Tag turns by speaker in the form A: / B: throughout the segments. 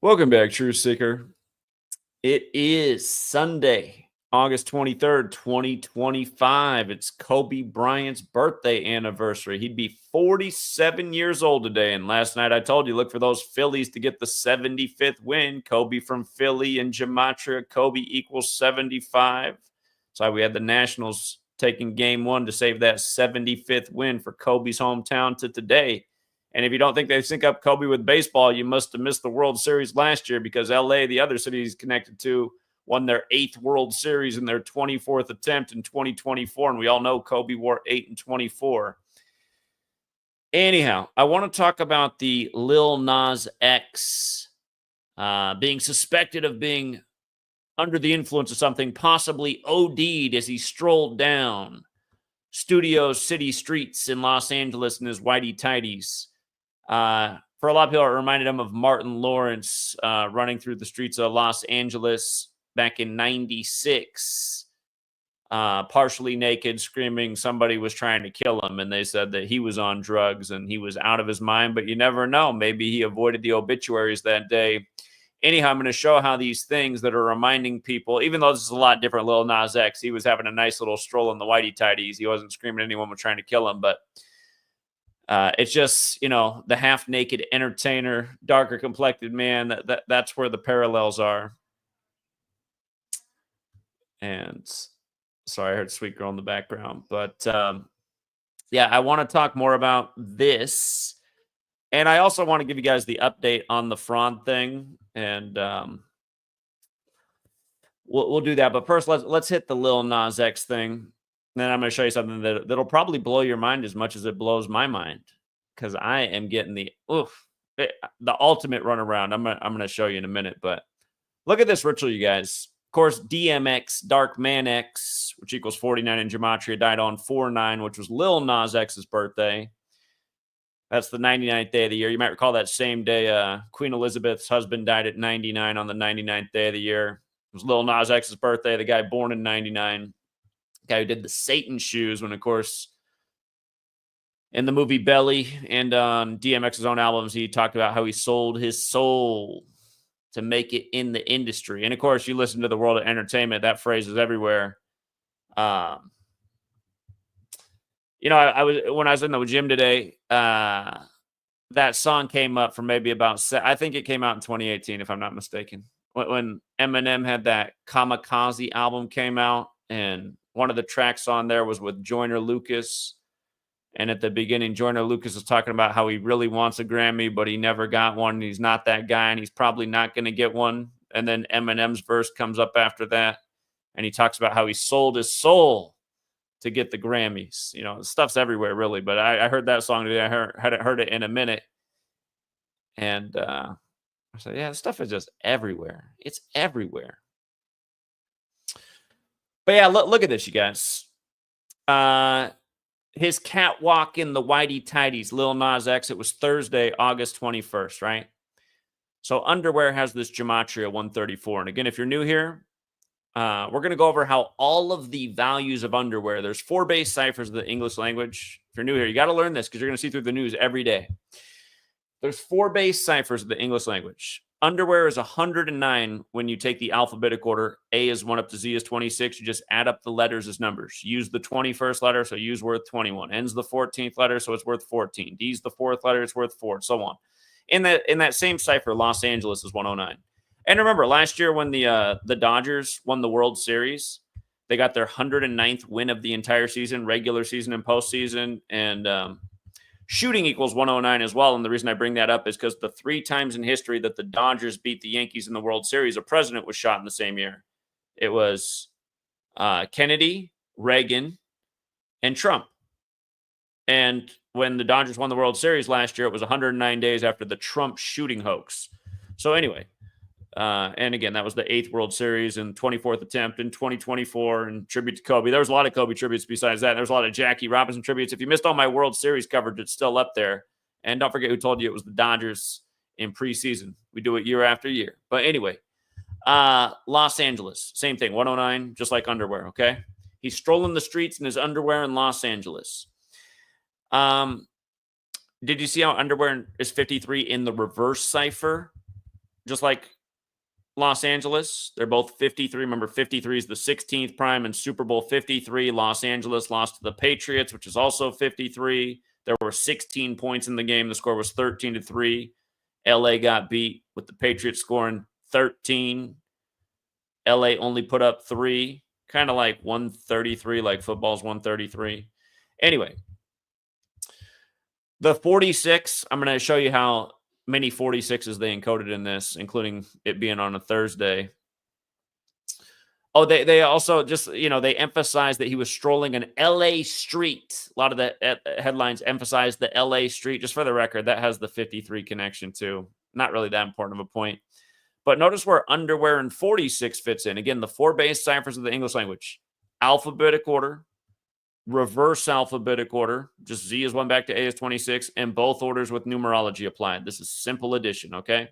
A: Welcome back, Truth Seeker. It is Sunday, August 23rd, 2025. It's Kobe Bryant's birthday anniversary. He'd be 47 years old today. And last night I told you, look for those Phillies to get the 75th win. Kobe from Philly and Gematria. Kobe equals 75. So we had the Nationals taking game one to save that 75th win for Kobe's hometown to today. And if you don't think they sync up Kobe with baseball, you must have missed the World Series last year because LA, the other city he's connected to, won their 8th World Series in their 24th attempt in 2024. And we all know Kobe wore 8 and 24. Anyhow, I want to talk about the Lil Nas X being suspected of being under the influence of something, possibly OD'd as he strolled down Studio City streets in Los Angeles in his whitey tighties. For a lot of people, it reminded him of Martin Lawrence running through the streets of Los Angeles back in '96, partially naked, screaming somebody was trying to kill him. And they said that he was on drugs and he was out of his mind, but you never know. Maybe he avoided the obituaries that day. Anyhow, I'm going to show how these things that are reminding people, even though this is a lot different, Lil Nas X, he was having a nice little stroll in the whitey tighties. He wasn't screaming anyone was trying to kill him, but it's just, the half-naked entertainer, darker complected man. That's where the parallels are. And sorry, I heard Sweet Girl in the background. But yeah, I want to talk more about this. And I also want to give you guys the update on the fraud thing. And we'll do that. But first, let's hit the Lil Nas X thing. Then I'm going to show you something that'll probably blow your mind as much as it blows my mind, because I am getting the ultimate runaround. I'm going to show you in a minute, but look at this ritual, you guys. Of course, DMX, Dark Man X, which equals 49 in Gematria, died on 4/9, which was Lil Nas X's birthday. That's the 99th day of the year. You might recall that same day Queen Elizabeth's husband died at 99 on the 99th day of the year. It was Lil Nas X's birthday, the guy born in 99. Guy who did the Satan shoes when, of course, in the movie Belly and on DMX's own albums, he talked about how he sold his soul to make it in the industry. And, of course, you listen to the world of entertainment, that phrase is everywhere. I was when I was in the gym today, that song came up for maybe I think it came out in 2018, if I'm not mistaken. When Eminem had that Kamikaze album came out, and one of the tracks on there was with Joyner Lucas. And at the beginning, Joyner Lucas was talking about how he really wants a Grammy, but he never got one. He's not that guy, and he's probably not going to get one. And then Eminem's verse comes up after that, and he talks about how he sold his soul to get the Grammys. Stuff's everywhere, really. But I heard that song today. I hadn't heard it in a minute. And I said, yeah, this stuff is just everywhere. It's everywhere. But yeah, look at this, you guys. His catwalk in the whitey tighties, Lil Nas X, it was Thursday, August 21st, right? So underwear has this Gematria 134. And again, if you're new here, we're going to go over how all of the values of underwear, there's 4 base ciphers of the English language. If you're new here, you got to learn this because you're going to see through the news every day. There's 4 base ciphers of the English language. Underwear is 109 when you take the alphabetic order. A is 1 up to Z is 26. You just add up the letters as numbers. Use the 21st letter, so U's worth 21. N's the 14th letter, so it's worth 14. D's the 4th letter, it's worth 4, so on. In that same cipher, Los Angeles is 109. And remember, last year when the Dodgers won the World Series, they got their 109th win of the entire season, regular season and postseason, and shooting equals 109 as well. And the reason I bring that up is because the 3 times in history that the Dodgers beat the Yankees in the World Series, a president was shot in the same year. It was Kennedy, Reagan, and Trump. And when the Dodgers won the World Series last year, it was 109 days after the Trump shooting hoax. So anyway, and again, that was the 8th World Series and 24th attempt in 2024 and tribute to Kobe. There was a lot of Kobe tributes besides that. There was a lot of Jackie Robinson tributes. If you missed all my World Series coverage, it's still up there. And don't forget who told you it was the Dodgers in preseason. We do it year after year. But anyway, Los Angeles, same thing, 109, just like underwear, okay? He's strolling the streets in his underwear in Los Angeles. Did you see how underwear is 53 in the reverse cipher? just like Los Angeles. They're both 53. Remember, 53 is the 16th prime in Super Bowl 53. Los Angeles lost to the Patriots, which is also 53. There were 16 points in the game. The score was 13-3. LA got beat with the Patriots scoring 13. LA only put up 3, kind of like 133, like football's 133. Anyway, the 46, I'm going to show you how many 46s they encoded in this, including it being on a Thursday. Oh, they also just, they emphasized that he was strolling an LA street. A lot of the headlines emphasize the LA street. Just for the record, that has the 53 connection too. Not really that important of a point. But notice where underwear and 46 fits in. Again, the 4 base ciphers of the English language. Alphabetic order, reverse alphabetic order, just Z is 1 back to A is 26, and both orders with numerology applied. This is simple addition, okay?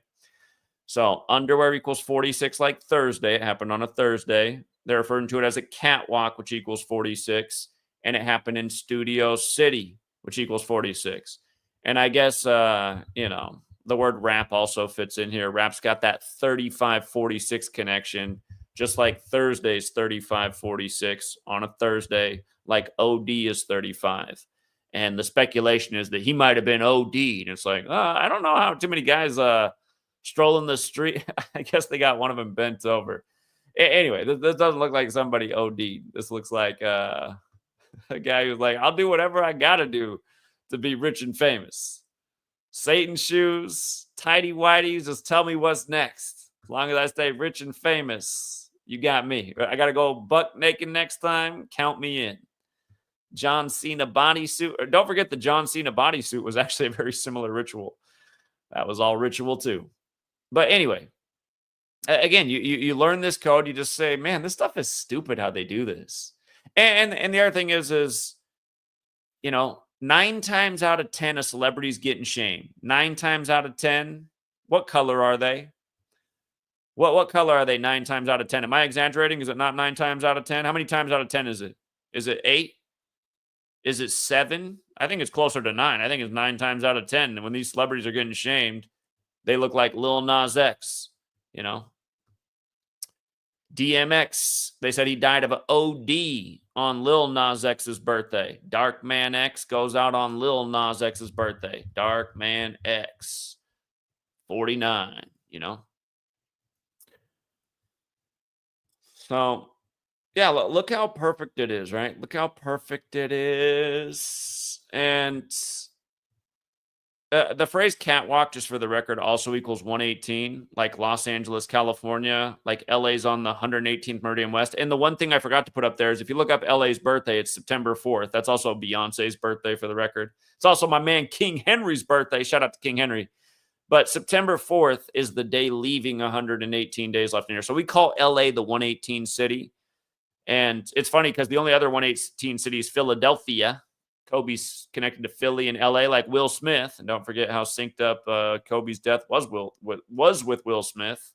A: So underwear equals 46 like Thursday. It happened on a Thursday. They're referring to it as a catwalk, which equals 46, and it happened in Studio City, which equals 46. And I guess, the word rap also fits in here. Rap's got that 35-46 connection, just like Thursday's 35-46 on a Thursday, like OD is 35. And the speculation is that he might have been OD'd. It's like, I don't know how too many guys strolling the street. I guess they got one of them bent over. Anyway, this doesn't look like somebody OD'd. This looks like a guy who's like, I'll do whatever I got to do to be rich and famous. Satan shoes, tighty whities, just tell me what's next. As long as I stay rich and famous, you got me. I got to go buck naked next time. Count me in. John Cena bodysuit. Don't forget the John Cena bodysuit was actually a very similar ritual. That was all ritual too. But anyway, again, you learn this code. You just say, man, this stuff is stupid how they do this. And the other thing is, 9 times out of 10, a celebrity's getting shamed. 9 times out of 10, what color are they? What color are they 9 times out of 10? Am I exaggerating? Is it not 9 times out of 10? How many times out of 10 is it? Is it 8? Is it 7? I think it's closer to 9. I think it's 9 times out of 10. And when these celebrities are getting shamed, they look like Lil Nas X, DMX, they said he died of an OD on Lil Nas X's birthday. Dark Man X goes out on Lil Nas X's birthday. Dark Man X, 49, So, yeah, look how perfect it is, right? Look how perfect it is. And the phrase catwalk, just for the record, also equals 118, like Los Angeles, California, like LA's on the 118th Meridian West. And the one thing I forgot to put up there is if you look up LA's birthday, it's September 4th. That's also Beyonce's birthday, for the record. It's also my man King Henry's birthday. Shout out to King Henry. But September 4th is the day leaving 118 days left in here. So we call LA the 118 city. And it's funny because the only other 118 city is Philadelphia. Kobe's connected to Philly and LA like Will Smith. And don't forget how synced up Kobe's death was with Will Smith.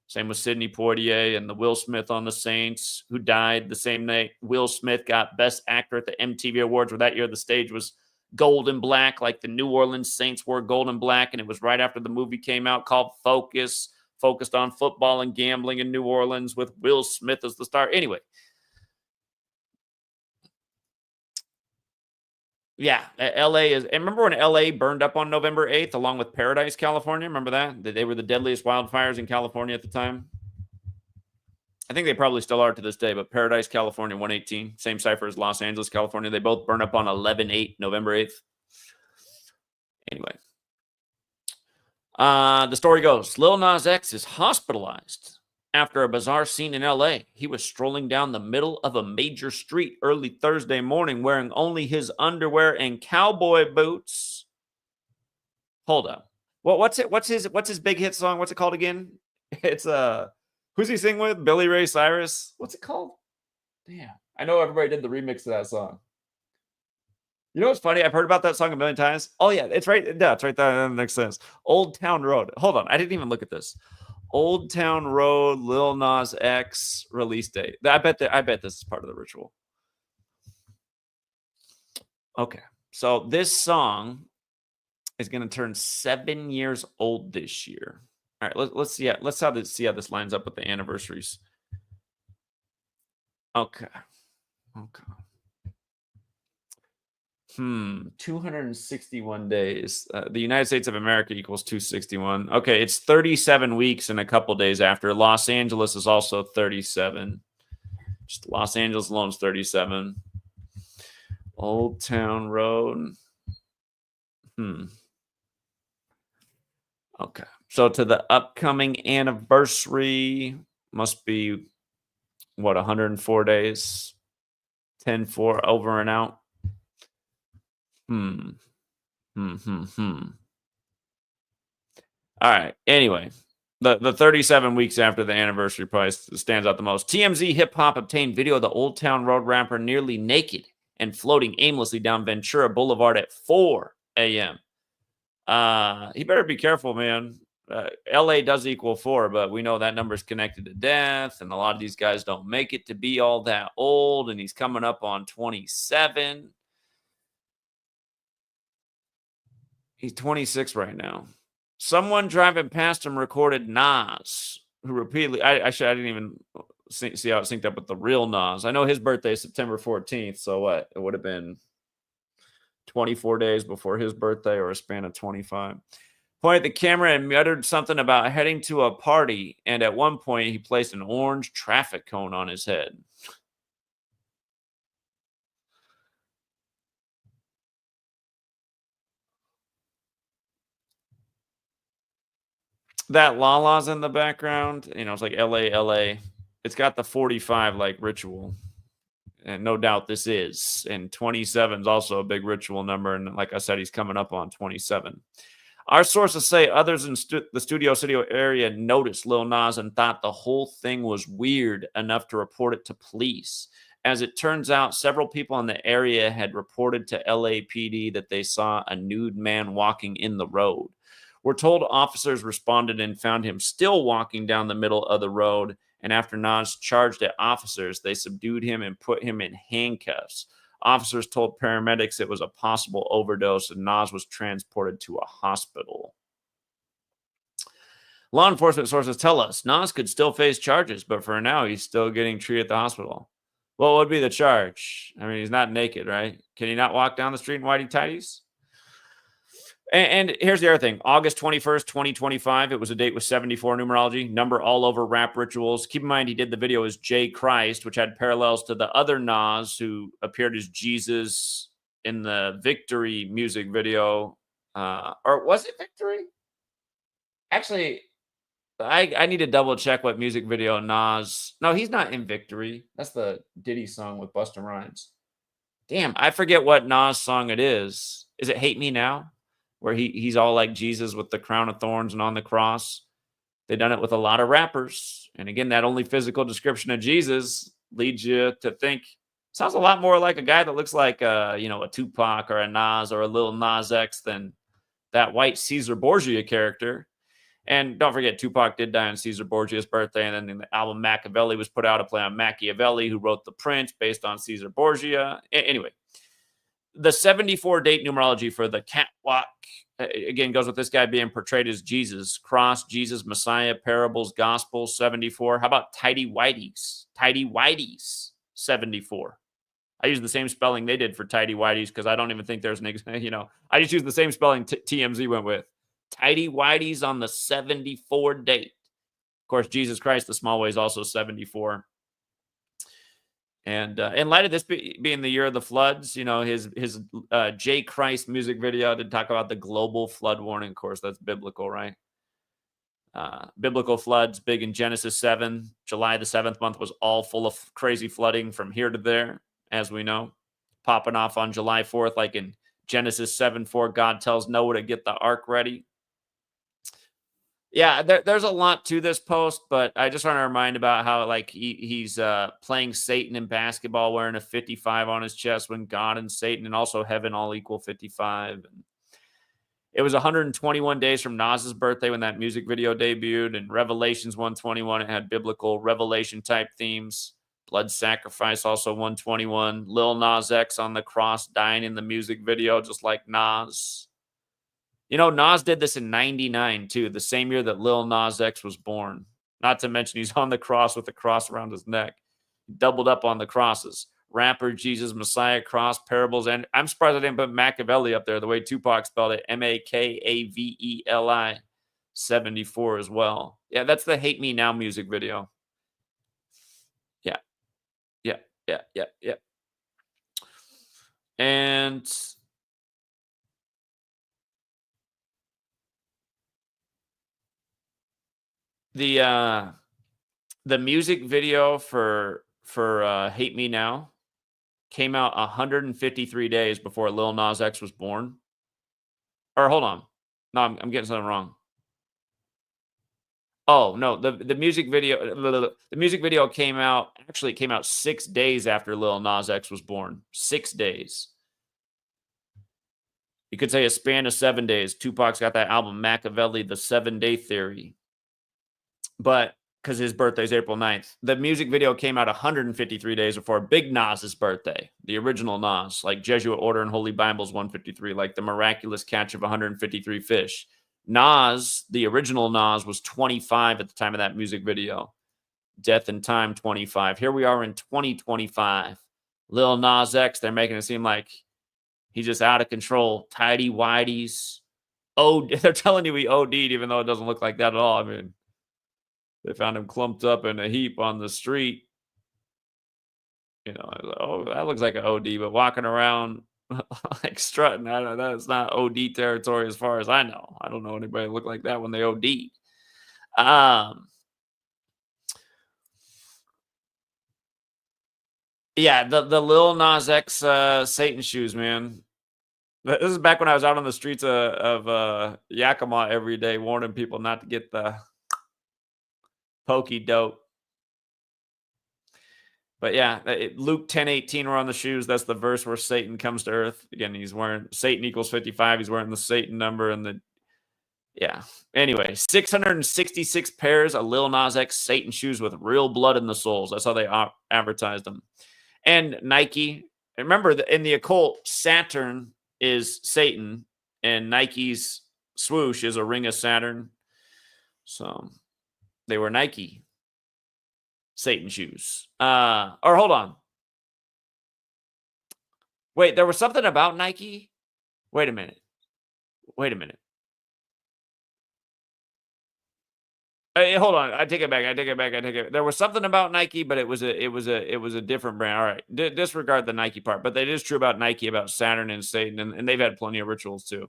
A: Same with Sidney Poitier and the Will Smith on the Saints, who died the same night Will Smith got Best Actor at the MTV Awards, where that year the stage was gold and black, like the New Orleans Saints wore gold and black. And it was right after the movie came out called Focus, focused on football and gambling in New Orleans with Will Smith as the star. Anyway. Yeah, LA is. And remember when LA burned up on November 8th along with Paradise, California? Remember that? They were the deadliest wildfires in California at the time. I think they probably still are to this day, but Paradise, California, 118. Same cipher as Los Angeles, California. They both burn up on 11/8, November 8th. Anyway. The story goes, Lil Nas X is hospitalized after a bizarre scene in LA. He was strolling down the middle of a major street early Thursday morning wearing only his underwear and cowboy boots. Hold up. What's his big hit song? What's it called again? It's who's he sing with? Billy Ray Cyrus. What's it called? Damn. I know everybody did the remix to that song. You know what's funny? I've heard about that song a million times. Oh yeah, it's right. Yeah, it's right there. That makes sense. Old Town Road. Hold on. I didn't even look at this. Old Town Road, Lil Nas X release date. I bet this is part of the ritual. Okay, so this song is going to turn 7 years old this year. All right, let's see. Let's see how this lines up with the anniversaries. Okay. Okay. 261 days. The United States of America equals 261. Okay, it's 37 weeks and a couple days after. Los Angeles is also 37. Just Los Angeles alone is 37. Old Town Road. Okay. So to the upcoming anniversary must be what, 104 days? 10-4 over and out. All right. Anyway, the 37 weeks after the anniversary probably stands out the most. TMZ Hip Hop obtained video of the Old Town Road rapper nearly naked and floating aimlessly down Ventura Boulevard at 4 a.m. He better be careful, man. LA does equal 4, but we know that number is connected to death, and a lot of these guys don't make it to be all that old, and he's coming up on 27. He's 26 right now. Someone driving past him recorded Nas, who repeatedly, I didn't even see how it synced up with the real Nas. I know his birthday is September 14th, so what? It would have been 24 days before his birthday, or a span of 25. Pointed the camera and muttered something about heading to a party, and at one point he placed an orange traffic cone on his head. That Lala's in the background, it's like LA. It's got the 45 like ritual. And no doubt this is. And 27 is also a big ritual number. And like I said, he's coming up on 27. Our sources say others in the Studio City area noticed Lil Nas and thought the whole thing was weird enough to report it to police. As it turns out, several people in the area had reported to LAPD that they saw a nude man walking in the road. We're told officers responded and found him still walking down the middle of the road. And after Nas charged at officers, they subdued him and put him in handcuffs. Officers told paramedics it was a possible overdose, and Nas was transported to a hospital. Law enforcement sources tell us Nas could still face charges, but for now, he's still getting treated at the hospital. What would be the charge? I mean, he's not naked, right? Can he not walk down the street in whitey tighties? And here's the other thing. August 21st, 2025. It was a date with 74 numerology. Number all over rap rituals. Keep in mind, he did the video as J. Christ, which had parallels to the other Nas who appeared as Jesus in the Victory music video. Or was it Victory? Actually, I need to double check what music video Nas. No, he's not in Victory. That's the Diddy song with Busta Rhymes. Damn, I forget what Nas song it is. Is it Hate Me Now? Where he's all like Jesus with the crown of thorns and on the cross. They've done it with a lot of rappers. And again, that only physical description of Jesus leads you to think, sounds a lot more like a guy that looks like a Tupac or a Nas or a Lil Nas X than that white Caesar Borgia character. And don't forget, Tupac did die on Caesar Borgia's birthday. And then the album Machiavelli was put out to play on Machiavelli, who wrote The Prince based on Caesar Borgia. Anyway, the 74 date numerology for the catwalk, again, goes with this guy being portrayed as Jesus. Cross, Jesus, Messiah, parables, gospel, 74. How about tighty whities? Tighty whities, 74. I use the same spelling they did for tighty whities because I don't even think there's an, I just use the same spelling TMZ went with. Tighty whities on the 74 date. Of course, Jesus Christ, the small way, is also 74. And in light of this being the year of the floods, his J. Christ music video did talk about the global flood warning. Of course, that's biblical, right? Biblical floods, big in Genesis 7. July the 7th month was all full of crazy flooding from here to there, as we know. Popping off on July 4th, like in Genesis 7:4, God tells Noah to get the ark ready. Yeah, there's a lot to this post, but I just want to remind about how he's playing Satan in basketball, wearing a 55 on his chest, when God and Satan and also heaven all equal 55. And it was 121 days from Nas's birthday when that music video debuted, and Revelations 121, it had biblical revelation type themes. Blood sacrifice also 121. Lil Nas X on the cross dying in the music video, just like Nas. You know, Nas did this in 99 too, the same year that Lil Nas X was born. Not to mention he's on the cross with the cross around his neck. Doubled up on the crosses. Rapper, Jesus, Messiah, cross, parables, and I'm surprised I didn't put Machiavelli up there the way Tupac spelled it, Makaveli 74 as well. Yeah, that's the Hate Me Now music video. Yeah, yeah, yeah, yeah, yeah. And the music video for Hate Me Now came out 153 days before Lil Nas X was born. Or hold on. No, I'm getting something wrong. Oh, no, the music video came out 6 days after Lil Nas X was born. 6 days. You could say a span of 7 days. Tupac's got that album Machiavelli, The 7-Day Theory. But because his birthday is April 9th. The music video came out 153 days before Big Nas's birthday, the original Nas, like Jesuit Order and Holy Bible's 153, like the miraculous catch of 153 fish. Nas, the original Nas, was 25 at the time of that music video. Death and Time, 25. Here we are in 2025. Lil Nas X, they're making it seem like he's just out of control. Tighty, whities. Oh, they're telling you he OD'd, even though it doesn't look like that at all. I mean, they found him clumped up in a heap on the street. You know, oh, that looks like an OD, but walking around like strutting, that's not OD territory as far as I know. I don't know anybody look like that when they OD. Yeah, the Lil Nas X Satan shoes, man. This is back when I was out on the streets of Yakima every day, warning people not to get the pokey dope. But yeah, Luke 10:18 were on the shoes. That's the verse where Satan comes to earth. Again, he's wearing Satan equals 55. He's wearing the Satan number and the yeah. Anyway, 666 pairs of Lil Nas X Satan shoes with real blood in the soles. That's how they advertised them. And Nike. Remember, in the occult, Saturn is Satan, and Nike's swoosh is a ring of Saturn. So they were Nike Satan shoes. Or hold on. Wait, there was something about Nike? Wait a minute. Hey, hold on. I take it back. There was something about Nike, but it was a different brand. All right. Disregard the Nike part, but it is true about Nike, about Saturn and Satan, and they've had plenty of rituals too.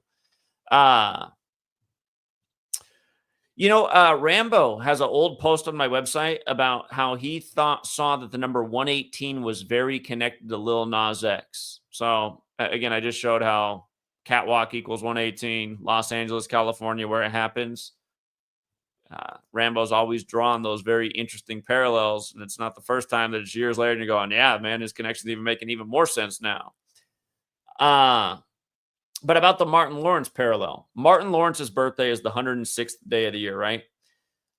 A: Rambo has an old post on my website about how he saw that the number 118 was very connected to Lil Nas X. So again, I just showed how catwalk equals 118, Los Angeles, California, where it happens. Rambo's always drawn those very interesting parallels, and it's not the first time that it's years later and you're going, yeah, man, his connection's even making even more sense now. But about the Martin Lawrence parallel, Martin Lawrence's birthday is the 106th day of the year, right?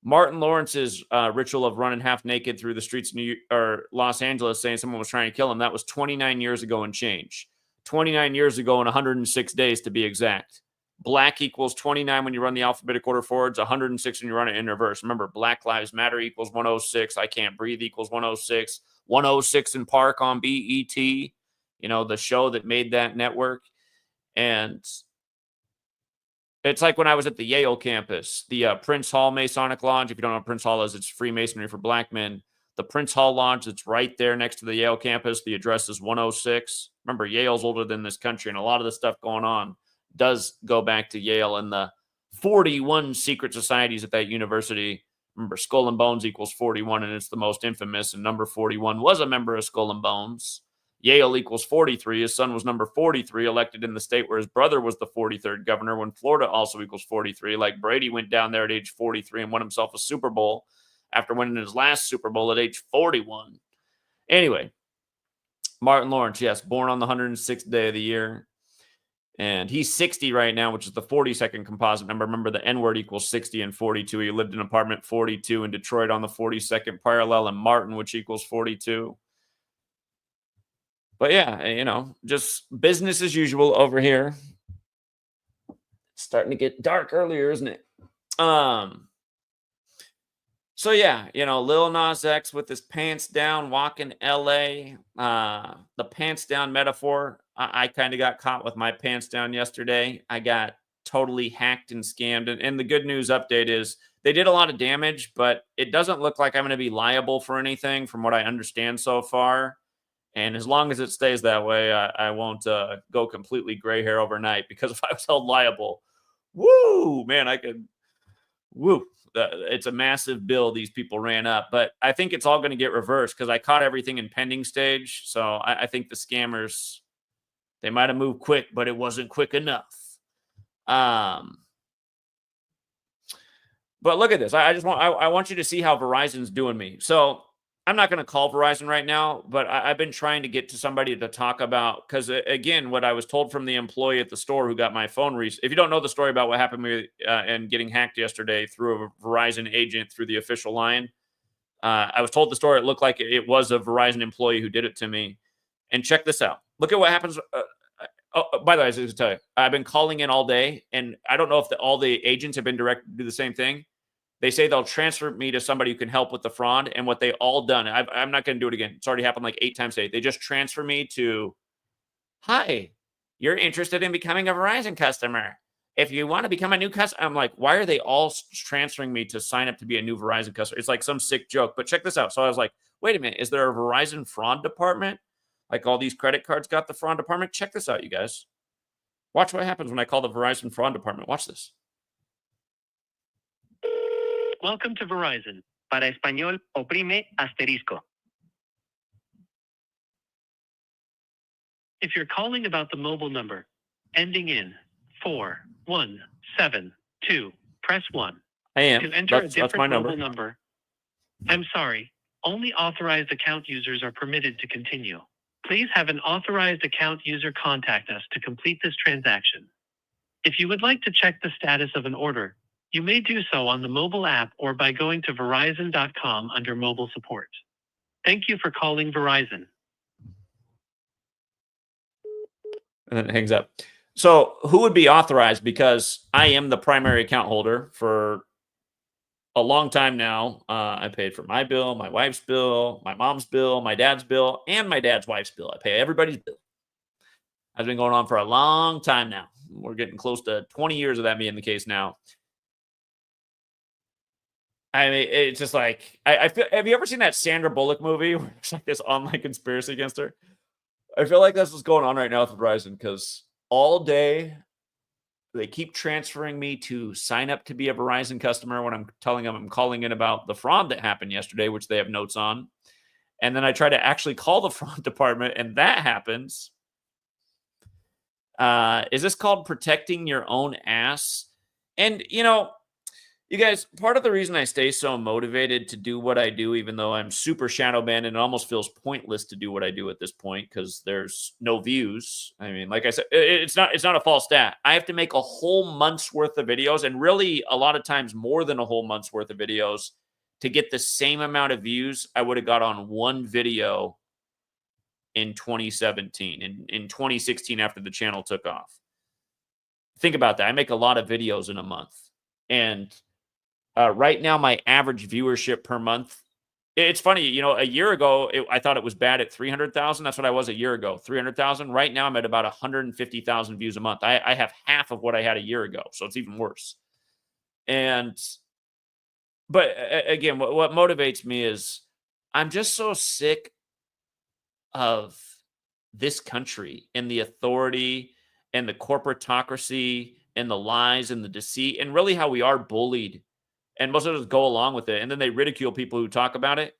A: Martin Lawrence's ritual of running half naked through the streets of Los Angeles saying someone was trying to kill him, that was 29 years ago and change. 29 years ago and 106 days to be exact. Black equals 29 when you run the alphabetic order forwards, 106 when you run it in reverse. Remember, Black Lives Matter equals 106. I Can't Breathe equals 106. 106 in Park on BET, the show that made that network. And it's like when I was at the Yale campus, the Prince Hall Masonic Lodge. If you don't know what Prince Hall is, it's Freemasonry for black men. The Prince Hall Lodge that's right there next to the Yale campus, the address is 106. Remember, Yale's older than this country, and a lot of the stuff going on does go back to Yale and the 41 secret societies at that university. Remember, Skull and Bones equals 41, and it's the most infamous, and number 41 was a member of Skull and Bones. Yale equals 43. His son was number 43, elected in the state where his brother was the 43rd governor, when Florida also equals 43. Like Brady went down there at age 43 and won himself a Super Bowl after winning his last Super Bowl at age 41. Anyway, Martin Lawrence, yes, born on the 106th day of the year. And he's 60 right now, which is the 42nd composite number. Remember, the N-word equals 60 and 42. He lived in apartment 42 in Detroit on the 42nd parallel, and Martin, which equals 42. But yeah, just business as usual over here. starting to get dark earlier, isn't it? So yeah, Lil Nas X with his pants down, walking LA. The pants down metaphor. I kind of got caught with my pants down yesterday. I got totally hacked and scammed. And the good news update is they did a lot of damage, but it doesn't look like I'm going to be liable for anything from what I understand so far. And as long as it stays that way, I won't go completely gray hair overnight, because if I was held liable, woo, man, I could, woo. It's a massive bill these people ran up, but I think it's all going to get reversed because I caught everything in pending stage. So I think the scammers, they might have moved quick, but it wasn't quick enough. But look at this. I want you to see how Verizon's doing me. So I'm not going to call Verizon right now, but I've been trying to get to somebody to talk about, because again, what I was told from the employee at the store who got my phone if you don't know the story about what happened to me and getting hacked yesterday through a Verizon agent through the official line, I was told the story. It looked like it was a Verizon employee who did it to me. And check this out. Look at what happens. By the way, I was going to tell you, I've been calling in all day, and I don't know if all the agents have been directed to do the same thing. They say they'll transfer me to somebody who can help with the fraud. And what they all done, I'm not going to do it again. It's already happened like 8 times today. They just transfer me to, hi, you're interested in becoming a Verizon customer. If you want to become a new customer, I'm like, why are they all transferring me to sign up to be a new Verizon customer? It's like some sick joke. But check this out. So I was like, wait a minute, is there a Verizon fraud department? Like all these credit cards got the fraud department? Check this out, you guys. Watch what happens when I call the Verizon fraud department. Watch this.
B: Welcome to Verizon. Para español, oprime asterisco. If you're calling about the mobile number ending in 4172, press 1.
A: I am.
B: To enter
A: That's
B: a different
A: my
B: mobile number, I'm sorry, only authorized account users are permitted to continue. Please have an authorized account user contact us to complete this transaction. If you would like to check the status of an order, you may do so on the mobile app or by going to Verizon.com under mobile support. Thank you for calling Verizon.
A: And then it hangs up. So who would be authorized? Because I am the primary account holder for a long time now. I paid for my bill, my wife's bill, my mom's bill, my dad's bill, and my dad's wife's bill. I pay everybody's bill. That's been going on for a long time now. We're getting close to 20 years of that being the case now. I mean, it's just like, I feel, have you ever seen that Sandra Bullock movie where there's like this online conspiracy against her? I feel like that's what's going on right now with Verizon, because all day they keep transferring me to sign up to be a Verizon customer when I'm telling them I'm calling in about the fraud that happened yesterday, which they have notes on. And then I try to actually call the fraud department, and that happens. Is this called protecting your own ass? And, you guys, part of the reason I stay so motivated to do what I do, even though I'm super shadow banned and it almost feels pointless to do what I do at this point because there's no views. I mean, like I said, it's not a false stat. I have to make a whole month's worth of videos, and really a lot of times more than a whole month's worth of videos to get the same amount of views I would have got on one video in 2017, in 2016 after the channel took off. Think about that. I make a lot of videos in a month. And right now, my average viewership per month, it's funny, a year ago, I thought it was bad at 300,000. That's what I was a year ago, 300,000. Right now, I'm at about 150,000 views a month. I have half of what I had a year ago, so it's even worse. But again, what motivates me is I'm just so sick of this country and the authority and the corporatocracy and the lies and the deceit and really how we are bullied. And most of us go along with it. And then they ridicule people who talk about it.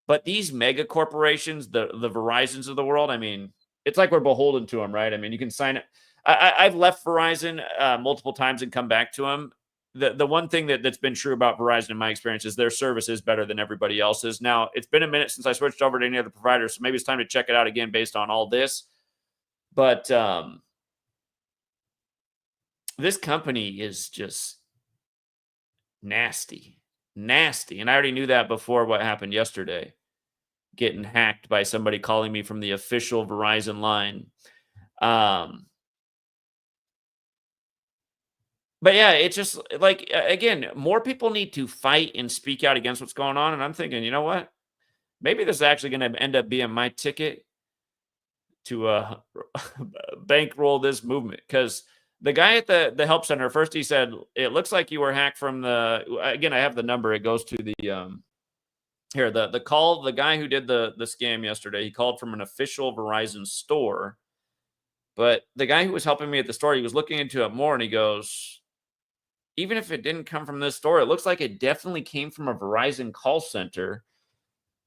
A: But these mega corporations, the Verizons of the world, I mean, it's like we're beholden to them, right? I mean, you can sign it. I've left Verizon multiple times and come back to them. The one thing that's been true about Verizon in my experience is their service is better than everybody else's. Now, it's been a minute since I switched over to any other provider, so maybe it's time to check it out again based on all this. But this company is just nasty. And I already knew that before what happened yesterday. Getting hacked by somebody calling me from the official Verizon line. But yeah, it's just like again, more people need to fight and speak out against what's going on. And I'm thinking, you know what? Maybe this is actually going to end up being my ticket to bankroll this movement. Because the guy at the help center, first he said, it looks like you were hacked from the, again, I have the number. It goes to the, here, the call, the guy who did the scam yesterday, he called from an official Verizon store. But the guy who was helping me at the store, he was looking into it more and he goes, even if it didn't come from this store, it looks like it definitely came from a Verizon call center.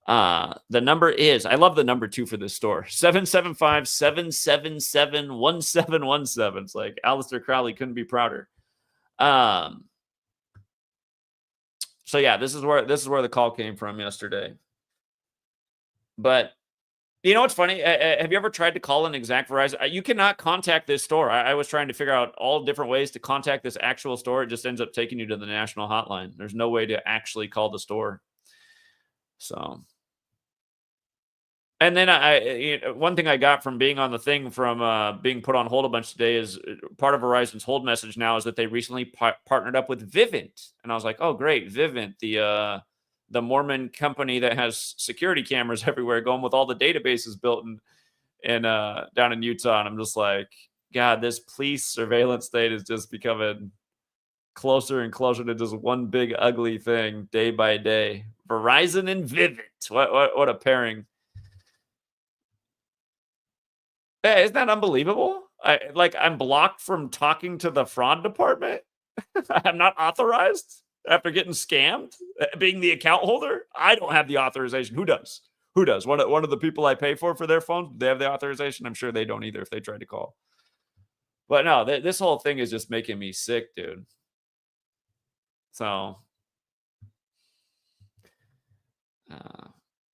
A: The number is, I love the number too for this store, 775-777-1717. It's like Aleister Crowley couldn't be prouder. So yeah, this is where the call came from yesterday. But you know what's funny? Have you ever tried to call an exact Verizon? You cannot contact this store. I was trying to figure out all different ways to contact this actual store. It just ends up taking you to the national hotline. There's no way to actually call the store. So, and then one thing I got from being on the thing from being put on hold a bunch today is part of Verizon's hold message now is that they recently partnered up with Vivint, and I was like, oh great, Vivint, the Mormon company that has security cameras everywhere, going with all the databases built in down in Utah. And I'm just like, God, this police surveillance state is just becoming closer and closer to just one big ugly thing day by day. Verizon and Vivint. What a pairing. Hey, isn't that unbelievable? I'm blocked from talking to the fraud department. I'm not authorized after getting scammed, being the account holder. I don't have the authorization. Who does? Who does? One of the people I pay for their phones, they have the authorization. I'm sure they don't either if they try to call. But no, this whole thing is just making me sick, dude. So,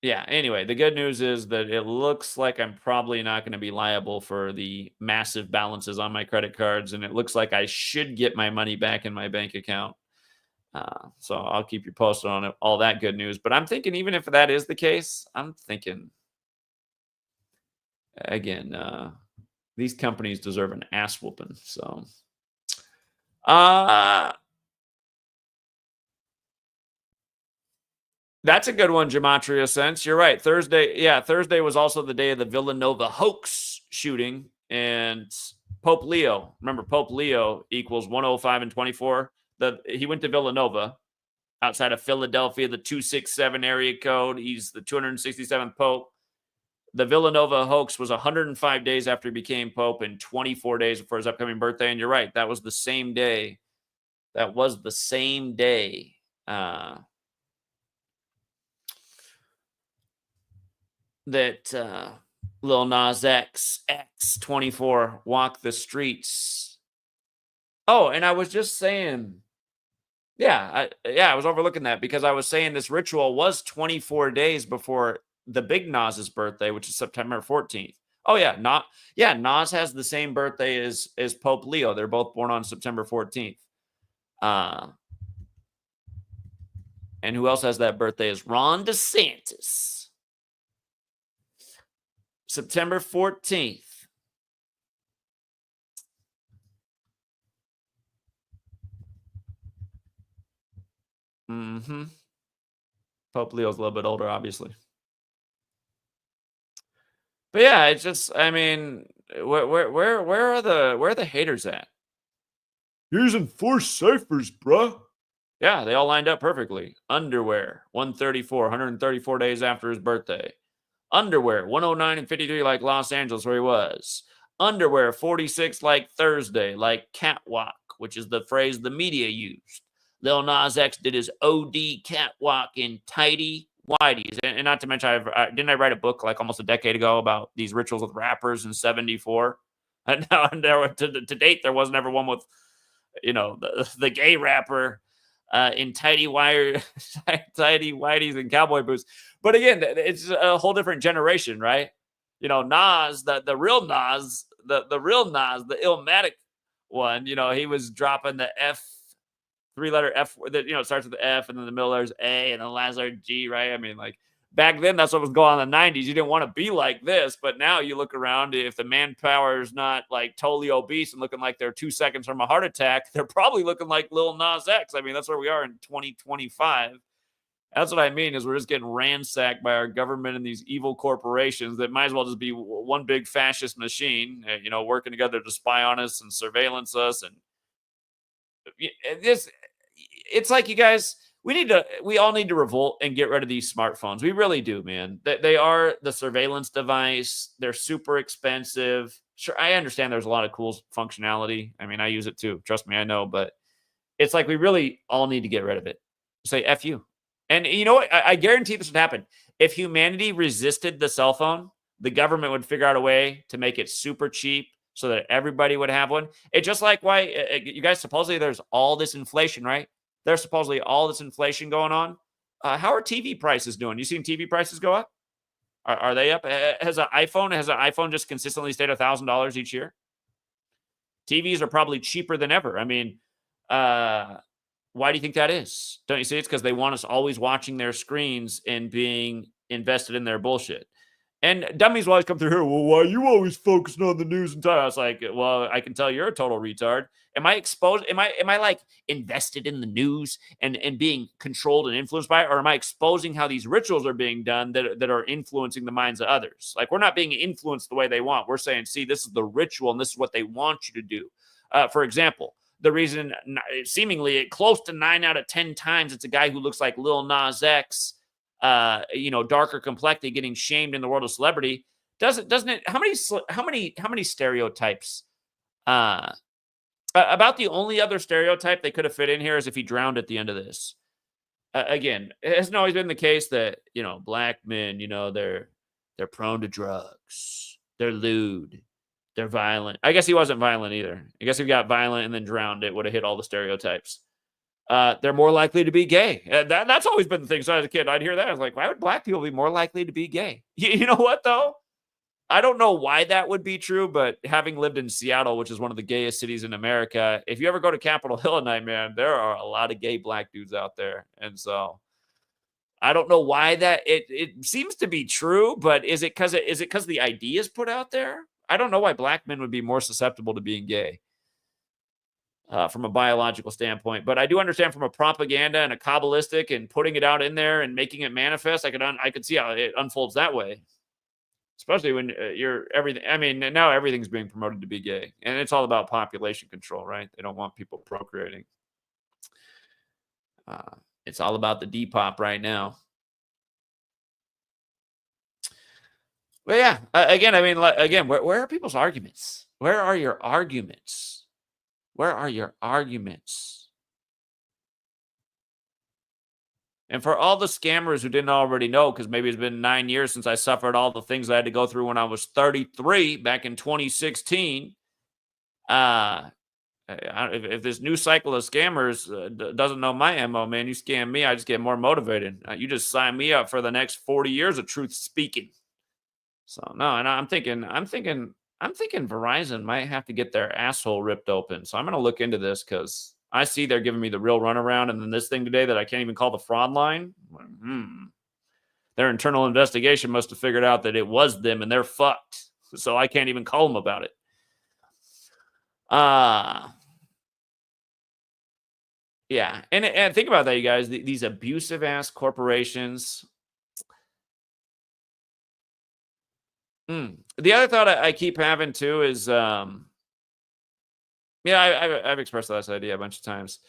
A: yeah, anyway, the good news is that it looks like I'm probably not going to be liable for the massive balances on my credit cards. And it looks like I should get my money back in my bank account. So I'll keep you posted on it, all that good news. But I'm thinking, even if that is the case, I'm thinking, again, these companies deserve an ass whooping. So, that's a good one, Gematria Sense. You're right. Thursday was also the day of the Villanova hoax shooting. And Pope Leo, remember, Pope Leo equals 105 and 24. He went to Villanova outside of Philadelphia, the 267 area code. He's the 267th Pope. The Villanova hoax was 105 days after he became Pope and 24 days before his upcoming birthday. And you're right, that was the same day. That Lil Nas X, X24 walked the streets. Oh, and I was just saying, I was overlooking that because I was saying this ritual was 24 days before the big Nas's birthday, which is September 14th. Oh yeah, Nas has the same birthday as Pope Leo. They're both born on September 14th. And who else has that birthday is Ron DeSantis. September 14th. Pope Leo's a little bit older, obviously. But yeah, it's just, I mean, where are the haters at? Here's enforced ciphers, bruh. Yeah, they all lined up perfectly. Underwear, 134 days after his birthday. Underwear, 109 and 53 like Los Angeles, where he was. Underwear, 46 like Thursday, like catwalk, which is the phrase the media used. Lil Nas X did his OD catwalk in tighty, whities. And not to mention, didn't I write a book like almost a decade ago about these rituals with rappers in 74? And now, to date, there wasn't ever one with, the gay rapper in tighty whities and cowboy boots. But again, it's a whole different generation, right? Nas, the real Nas, the real Nas, the Illmatic one, he was dropping the F, 3-letter F that, starts with the F and then the middle letter's A and then the last letter G, right? I mean, like, back then, that's what was going on in the 90s. You didn't want to be like this, but now you look around, if the manpower is not like totally obese and looking like they're 2 seconds from a heart attack, they're probably looking like Lil Nas X. I mean, that's where we are in 2025. That's what I mean, is we're just getting ransacked by our government and these evil corporations that might as well just be one big fascist machine, working together to spy on us and surveillance us. And it's like, you guys, we all need to revolt and get rid of these smartphones. We really do, man. They are the surveillance device. They're super expensive. Sure, I understand there's a lot of cool functionality. I mean, I use it too. Trust me, I know. But it's like we really all need to get rid of it. Say F you. And you know what? I guarantee this would happen. If humanity resisted the cell phone, the government would figure out a way to make it super cheap so that everybody would have one. It's just like why you guys, supposedly there's all this inflation, right? There's supposedly all this inflation going on. How are TV prices doing? You seen TV prices go up? Are they up? Has an iPhone just consistently stayed $1,000 each year? TVs are probably cheaper than ever. I mean, why do you think that is? Don't you see? It's because they want us always watching their screens and being invested in their bullshit. And dummies will always come through here. Well, why are you always focusing on the news and time? I was like, well, I can tell you're a total retard. Am I exposed? Am I like invested in the news and being controlled and influenced by it? Or am I exposing how these rituals are being done that are influencing the minds of others? Like, we're not being influenced the way they want. We're saying, see, this is the ritual and this is what they want you to do. For example, the reason seemingly close to 9 out of 10 times it's a guy who looks like Lil Nas X, darker complected, getting shamed in the world of celebrity. Doesn't it? How many stereotypes? About the only other stereotype they could have fit in here is if he drowned at the end of this. Again, it hasn't always been the case that black men, they're prone to drugs, they're lewd, they're violent. I guess he wasn't violent either. I guess if he got violent and then drowned, it would have hit all the stereotypes. They're more likely to be gay. That's always been the thing. So as a kid, I'd hear that. I was like, why would black people be more likely to be gay? You know what, though? I don't know why that would be true, but having lived in Seattle, which is one of the gayest cities in America, if you ever go to Capitol Hill at night, man, there are a lot of gay black dudes out there. And so I don't know why that it seems to be true, but is it because the idea is put out there? I don't know why black men would be more susceptible to being gay. From a biological standpoint, but I do understand from a propaganda and a Kabbalistic and putting it out in there and making it manifest. I could see how it unfolds that way, especially when you're everything. I mean, now everything's being promoted to be gay, and it's all about population control, right? They don't want people procreating. It's all about the Depop right now. But yeah, again, I mean, where are people's arguments? Where are your arguments? Where are your arguments? And for all the scammers who didn't already know, because maybe it's been 9 years since I suffered all the things I had to go through when I was 33 back in 2016. If this new cycle of scammers doesn't know my MO, man, you scam me, I just get more motivated. You just sign me up for the next 40 years of truth speaking. So no, and I'm thinking Verizon might have to get their asshole ripped open. So I'm going to look into this because I see they're giving me the real runaround. And then this thing today that I can't even call the fraud line. Their internal investigation must have figured out that it was them and they're fucked. So I can't even call them about it. Yeah. And think about that, you guys. These abusive ass corporations. The other thought I keep having too is, I've expressed this idea a bunch of times.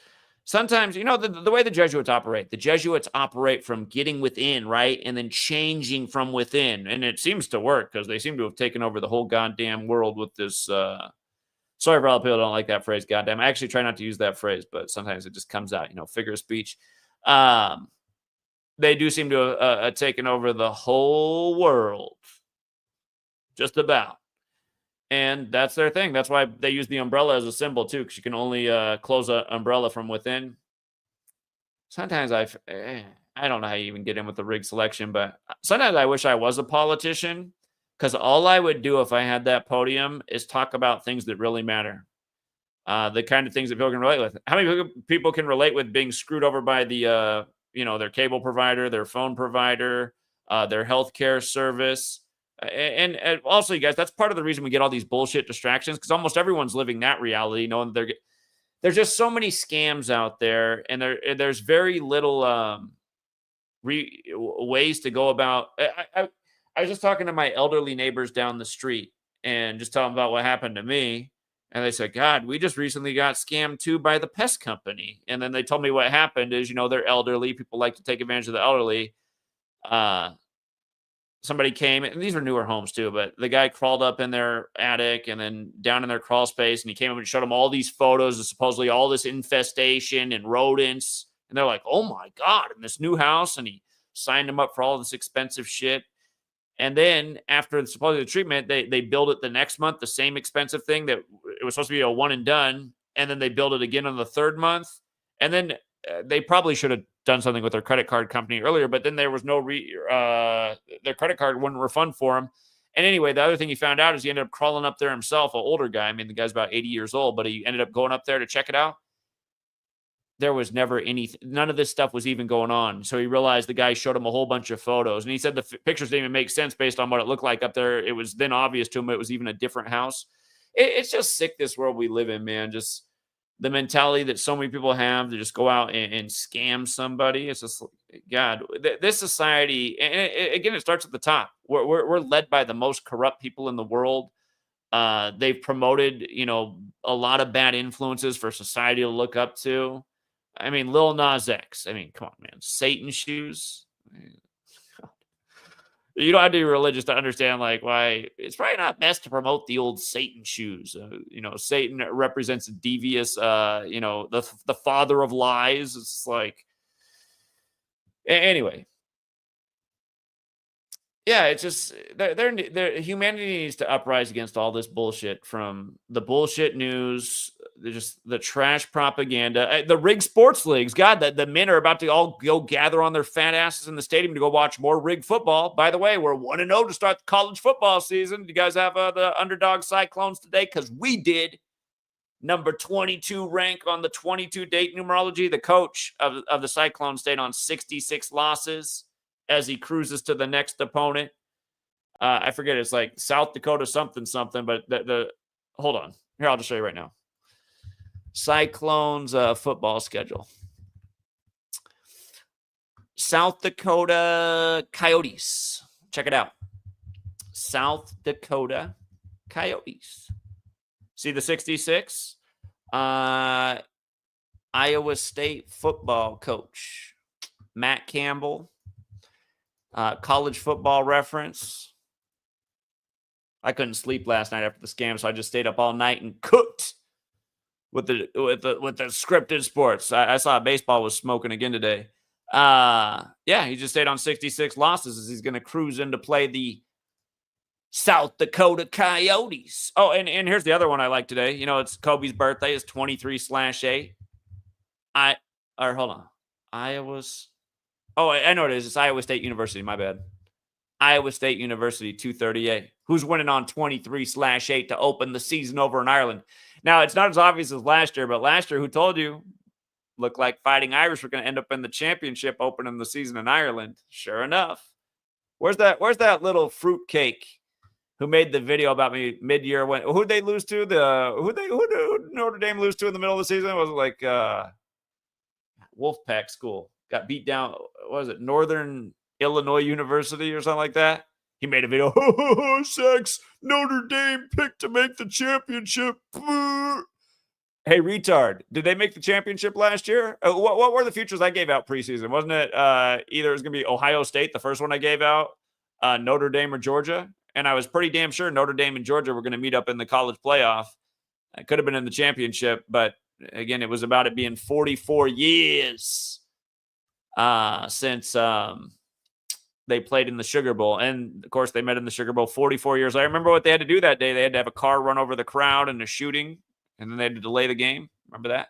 A: Sometimes, the way the Jesuits operate from getting within, right? And then changing from within. And it seems to work because they seem to have taken over the whole goddamn world with this. Sorry for all the people who don't like that phrase, goddamn. I actually try not to use that phrase, but sometimes it just comes out, figure of speech. They do seem to have taken over the whole world. Just about. And that's their thing. That's why they use the umbrella as a symbol too, because you can only close an umbrella from within. Sometimes I don't know how you even get in with the rig selection, but sometimes I wish I was a politician, because all I would do if I had that podium is talk about things that really matter. The kind of things that people can relate with. How many people can relate with being screwed over by the, their cable provider, their phone provider, their healthcare service. And also, you guys, that's part of the reason we get all these bullshit distractions, because almost everyone's living that reality, knowing that there's just so many scams out there, and there's very little ways to go about. I was just talking to my elderly neighbors down the street and just telling them about what happened to me. And they said, God, we just recently got scammed too by the pest company. And then they told me what happened is, they're elderly. People like to take advantage of the elderly. Somebody came, and these are newer homes too, but the guy crawled up in their attic and then down in their crawl space, and he came up and showed them all these photos of supposedly all this infestation and rodents. And they're like, oh my God, in this new house. And he signed them up for all this expensive shit. And then after supposedly the treatment, they build it the next month, the same expensive thing that it was supposed to be a one and done. And then they build it again on the third month. And then they probably should have done something with their credit card company earlier, but then there was no their credit card wouldn't refund for him. And anyway, the other thing he found out is he ended up crawling up there himself, an older guy. I mean, the guy's about 80 years old, but he ended up going up there to check it out. There was never anything. None of this stuff was even going on. So he realized the guy showed him a whole bunch of photos, and he said the pictures didn't even make sense based on what it looked like up there. It was then obvious to him it was even a different house. It's just sick, this world we live in, man. Just the mentality that so many people have to just go out and scam somebody. It's just, God, this society, and again, it starts at the top. We're led by the most corrupt people in the world. They've promoted, a lot of bad influences for society to look up to. I mean, Lil Nas X. I mean, come on, man. Satan shoes. You don't have to be religious to understand, why it's probably not best to promote the old Satan shoes. Satan represents a devious, the father of lies. It's anyway. Yeah, it's just humanity needs to uprise against all this bullshit, from the bullshit news, the trash propaganda, the rigged sports leagues. God, the men are about to all go gather on their fat asses in the stadium to go watch more rigged football. By the way, we're 1-0 to start the college football season. Do you guys have the underdog Cyclones today? Because we did. Number 22 rank on the 22 date numerology. The coach of the Cyclones stayed on 66 losses as he cruises to the next opponent. I forget, it's like South Dakota something, but hold on. Here, I'll just show you right now. Cyclones football schedule. South Dakota Coyotes. Check it out. South Dakota Coyotes. See the 66? Iowa State football coach, Matt Campbell. College football reference. I couldn't sleep last night after the scam, so I just stayed up all night and cooked with the scripted sports. I saw baseball was smoking again today. He just stayed on 66 losses as he's going to cruise in to play the South Dakota Coyotes. Oh, and here's the other one I like today. It's Kobe's birthday. It's 23/8. Hold on. Iowa's. Oh, I know it is. It's Iowa State University. My bad. Iowa State University, 238. Who's winning on 23/8 to open the season over in Ireland? Now, it's not as obvious as last year, but last year, who told you? Looked like Fighting Irish were going to end up in the championship opening the season in Ireland. Sure enough. Where's that little fruitcake who made the video about me mid-year? Who'd they lose to? Who did Notre Dame lose to in the middle of the season? Was it like Wolfpack School? Got beat down. What was it? Northern Illinois University or something like that. He made a video. Sex. Notre Dame picked to make the championship. Hey, retard. Did they make the championship last year? What were the futures I gave out preseason? Wasn't it either it was going to be Ohio State, the first one I gave out, Notre Dame or Georgia? And I was pretty damn sure Notre Dame and Georgia were going to meet up in the college playoff. It could have been in the championship, but again, it was about it being 44 years since they played in the Sugar Bowl. And, of course, they met in the Sugar Bowl 44 years. I remember what they had to do that day. They had to have a car run over the crowd and a shooting, and then they had to delay the game. Remember that?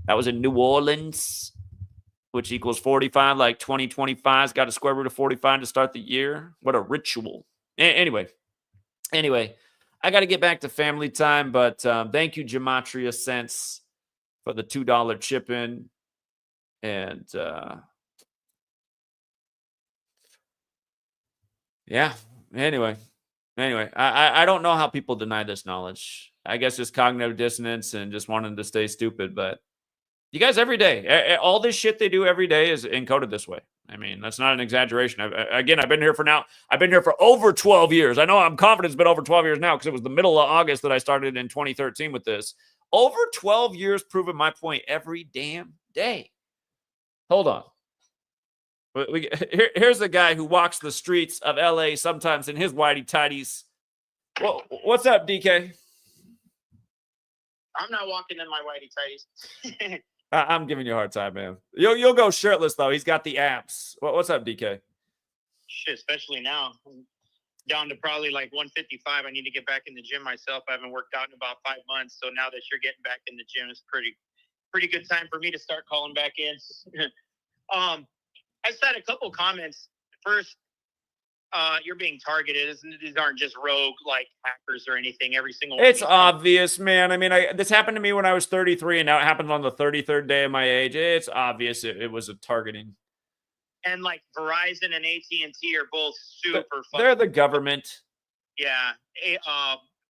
A: That was in New Orleans, which equals 45, like 2025's got a square root of 45 to start the year. What a ritual. Anyway, I got to get back to family time, but thank you, Gematria Sense, for the $2 chip in. And Yeah. Anyway, I don't know how people deny this knowledge. I guess just cognitive dissonance and just wanting to stay stupid. But you guys, every day, all this shit they do every day is encoded this way. I mean, that's not an exaggeration. Again, I've been here for over 12 years. I know I'm confident it's been over 12 years now because it was the middle of August that I started in 2013 with this. Over 12 years proving my point every damn day. Hold on. Here's a guy who walks the streets of LA sometimes in his whitey tighties. Well, what's up, DK?
C: I'm not walking in my whitey tighties.
A: I'm giving you a hard time, man. You'll go shirtless though. He's got the abs. What's up, DK?
C: Shit, especially now. I'm down to probably like 155. I need to get back in the gym myself. I haven't worked out in about 5 months. So now that you're getting back in the gym, it's pretty good time for me to start calling back in. I just had a couple comments. First, you're being targeted. These aren't just rogue like hackers or anything. Every single one.
A: It's obvious, man. I mean, this happened to me when I was 33, and now it happened on the 33rd day of my age. It's obvious it was a targeting.
C: And like Verizon and AT&T are both super.
A: They're the government.
C: Yeah.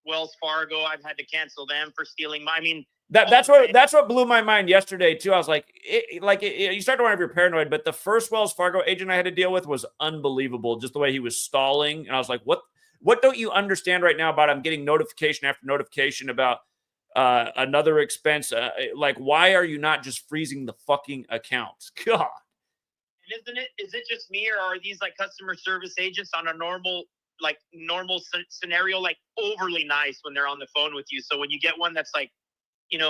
C: Wells Fargo, I've had to cancel them for stealing. I mean,
A: that's what blew my mind yesterday too. I was like, you start to wonder if you're paranoid, but the first Wells Fargo agent I had to deal with was unbelievable. Just the way he was stalling, and I was like, what don't you understand right now about I'm getting notification after notification about another expense? Like, why are you not just freezing the fucking account? God.
C: And is it just me, or are these like customer service agents on a normal scenario, like overly nice when they're on the phone with you? So when you get one that's like,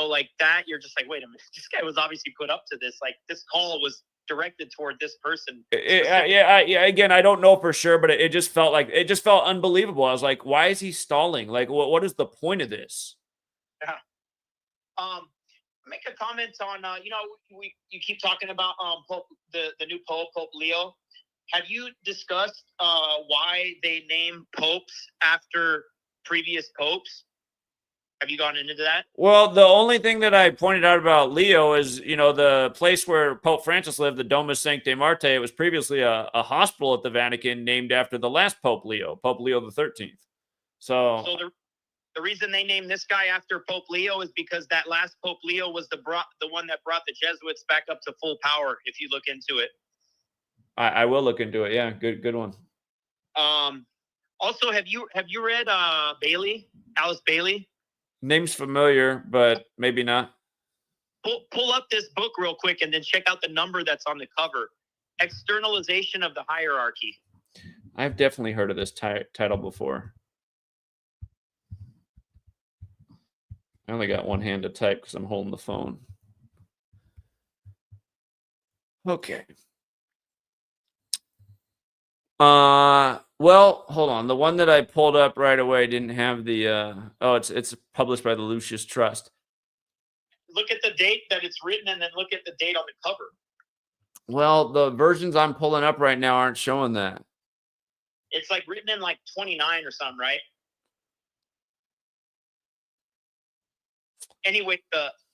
C: like that, you're just like, wait a minute, this guy was obviously put up to this. Like, this call was directed toward this person.
A: Yeah. Again, I don't know for sure, but it just felt unbelievable. I was like, why is he stalling? Like, what is the point of this?
C: Yeah. Make a comment on, you keep talking about Pope, the new Pope Leo. Have you discussed why they name popes after previous popes? Have you gone into that?
A: Well, the only thing that I pointed out about Leo is, the place where Pope Francis lived, the Domus Sancti Marte, it was previously a hospital at the Vatican named after the last Pope Leo the 13th. So
C: the reason they named this guy after Pope Leo is because that last Pope Leo was the one that brought the Jesuits back up to full power, if you look into it.
A: I will look into it. Yeah, good one.
C: Also, have you read Alice Bailey?
A: Name's familiar, but maybe not.
C: Pull up this book real quick and then check out the number that's on the cover. Externalization of the Hierarchy.
A: I've definitely heard of this title before. I only got one hand to type because I'm holding the phone. Okay. Well, hold on. The one that I pulled up right away didn't have the it's published by the Lucius Trust.
C: Look at the date that it's written and then look at the date on the cover.
A: Well, the versions I'm pulling up right now aren't showing that.
C: It's like written in like 29 or something, right? Anyway,